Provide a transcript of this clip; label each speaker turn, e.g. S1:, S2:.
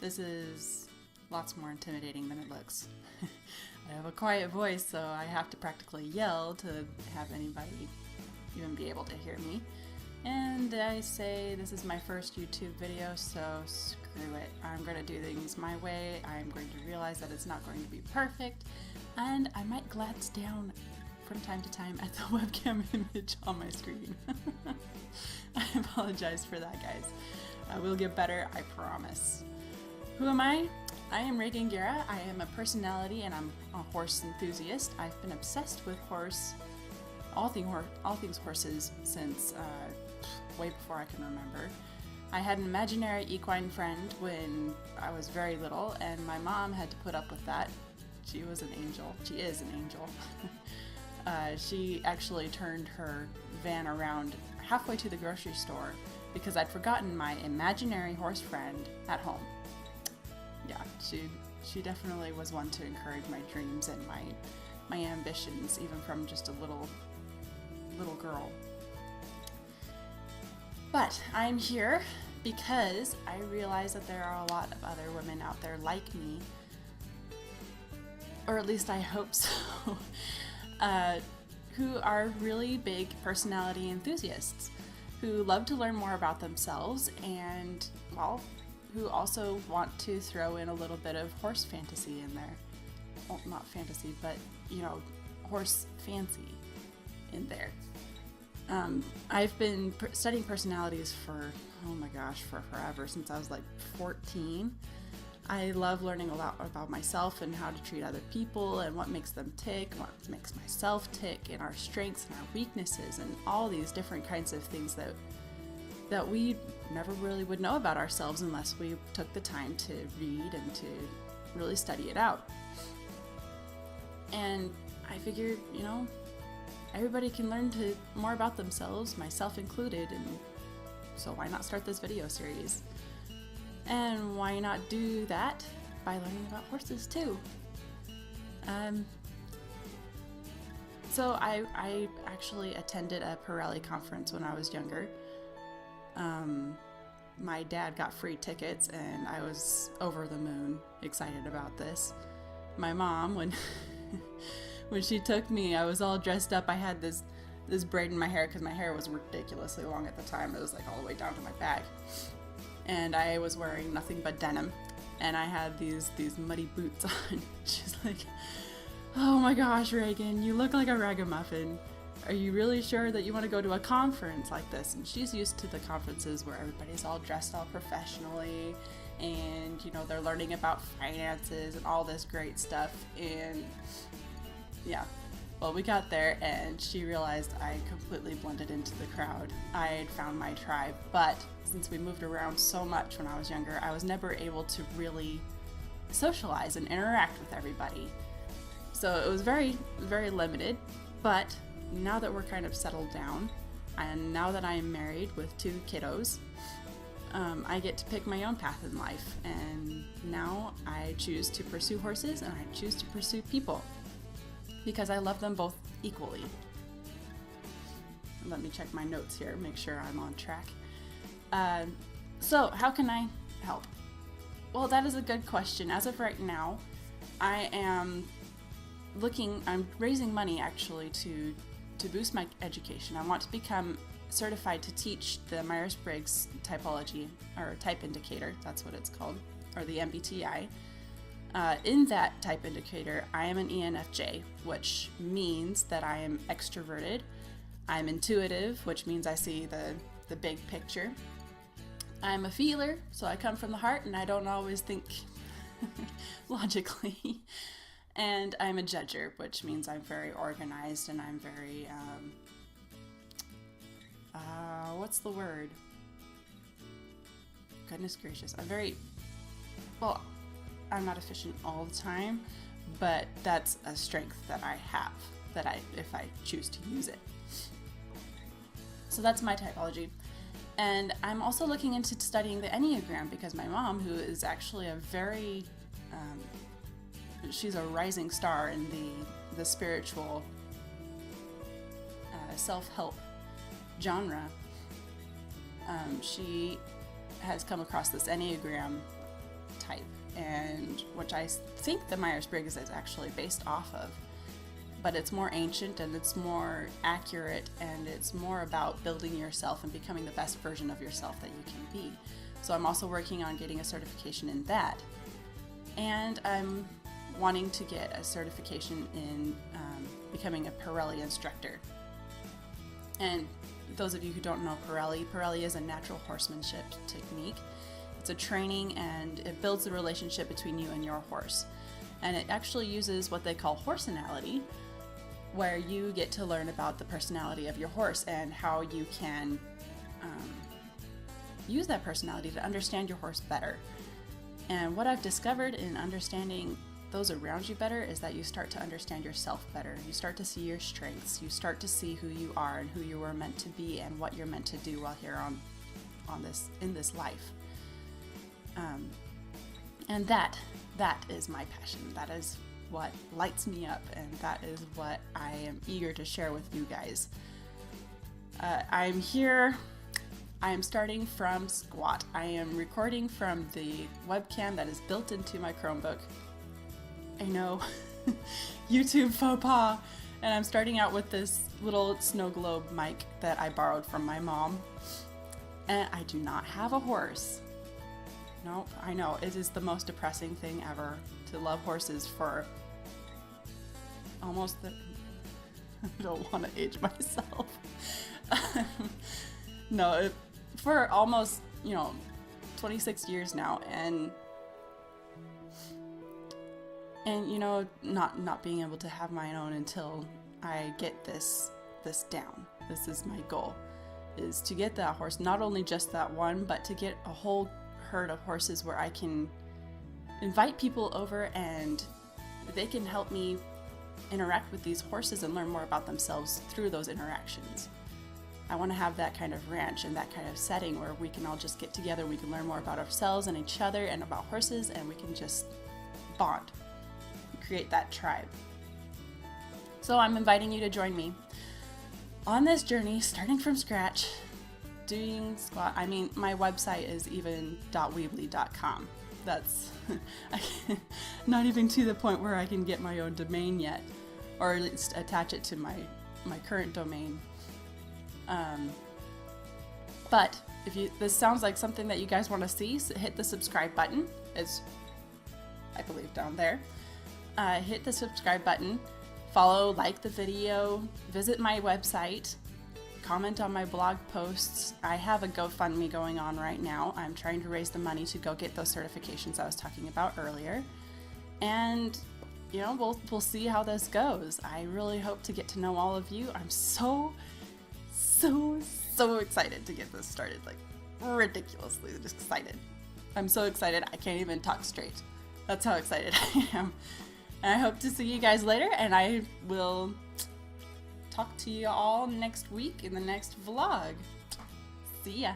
S1: This is lots more intimidating than it looks. I have a quiet voice, so I have to practically yell to have anybody even be able to hear me. And I say this is my first YouTube video, so screw it. I'm going to do things my way. I'm going to realize that it's not going to be perfect, and I might glance down from time to time at the webcam image on my screen. I apologize for that, guys. We'll get better, I promise. Who am I? I am Regan. I am a personality and I'm a horse enthusiast. I've been obsessed with all things horses since way before I can remember. I had an imaginary equine friend when I was very little, and my mom had to put up with that. She was an angel. She is an angel. She actually turned her van around halfway to the grocery store because I'd forgotten my imaginary horse friend at home. Yeah, she definitely was one to encourage my dreams and my ambitions, even from just a little girl. But I'm here because I realize that there are a lot of other women out there like me, or at least I hope so, who are really big personality enthusiasts, who love to learn more about themselves and, well, who also want to throw in a little bit of horse fantasy in there. Well, not fantasy, but, horse fancy in there. I've been studying personalities for forever, since I was like 14. I love learning a lot about myself and how to treat other people and what makes them tick, what makes myself tick, and our strengths and our weaknesses, and all these different kinds of things that we never really would know about ourselves unless we took the time to read and to really study it out. And I figured, everybody can learn more about themselves, myself included, and so why not start this video series? And why not do that by learning about horses too? So I actually attended a Pirelli conference when I was younger. My dad got free tickets and I was over the moon excited about this. My mom, when she took me, I was all dressed up. I had this braid in my hair because my hair was ridiculously long at the time. It was like all the way down to my back. And I was wearing nothing but denim. And I had these muddy boots on. She's like, "Oh my gosh, Regan, you look like a ragamuffin. Are you really sure that you want to go to a conference like this?" And she's used to the conferences where everybody's all dressed all professionally and, they're learning about finances and all this great stuff. And yeah, well, we got there and she realized I completely blended into the crowd. I had found my tribe, but since we moved around so much when I was younger, I was never able to really socialize and interact with everybody. So it was very, very limited, but now that we're kind of settled down, and now that I am married with 2 kiddos, I get to pick my own path in life, and now I choose to pursue horses and I choose to pursue people because I love them both equally. Let me check my notes here, make sure I'm on track. So how can I help? Well, that is a good question. As of right now, I'm raising money actually to boost my education. I want to become certified to teach the Myers-Briggs typology, or type indicator, that's what it's called, or the MBTI. In that type indicator, I am an ENFJ, which means that I am extroverted. I'm intuitive, which means I see the big picture. I'm a feeler, so I come from the heart and I don't always think logically. And I'm a judger, which means I'm very organized and I'm very, what's the word? Goodness gracious. I'm not efficient all the time, but that's a strength that I have, if I choose to use it. So that's my typology. And I'm also looking into studying the Enneagram because my mom, who is actually a very, she's a rising star in the spiritual self-help genre, she has come across this Enneagram type, and which I think the Myers-Briggs is actually based off of. But it's more ancient and it's more accurate, and it's more about building yourself and becoming the best version of yourself that you can be. So I'm also working on getting a certification in that. And I'm wanting to get a certification in becoming a Pirelli instructor. And those of you who don't know Pirelli is a natural horsemanship technique. It's a training, and it builds the relationship between you and your horse. And it actually uses what they call horsenality, where you get to learn about the personality of your horse and how you can use that personality to understand your horse better. And what I've discovered in understanding those around you better is that you start to understand yourself better. You start to see your strengths. You start to see who you are and who you were meant to be and what you're meant to do while here in this life. And that is my passion. That is what lights me up, and that is what I am eager to share with you guys. I'm here. I am starting from squat. I am recording from the webcam that is built into my Chromebook. I know, YouTube faux pas. And I'm starting out with this little snow globe mic that I borrowed from my mom. And I do not have a horse. No, I know, it is the most depressing thing ever to love horses for almost I don't want to age myself. No, for almost, 26 years now, and not being able to have my own until I get this down. This is my goal, is to get that horse, not only just that one, but to get a whole herd of horses where I can invite people over and they can help me interact with these horses and learn more about themselves through those interactions. I want to have that kind of ranch and that kind of setting where we can all just get together, we can learn more about ourselves and each other and about horses, and we can just bond and create that tribe. So I'm inviting you to join me on this journey, starting from scratch, doing squat. I mean, my website is even .weebly.com. That's not even to the point where I can get my own domain yet, or at least attach it to my current domain. But if this sounds like something that you guys want to see, so hit the subscribe button. It's, I believe, down there. Hit the subscribe button, follow, like the video, visit my website, comment on my blog posts. I have a GoFundMe going on right now. I'm trying to raise the money to go get those certifications I was talking about earlier. And, we'll see how this goes. I really hope to get to know all of you. I'm so excited to get this started, like ridiculously excited. I'm so excited I can't even talk straight. That's how excited I am. And I hope to see you guys later, and I will talk to you all next week in the next vlog. See ya.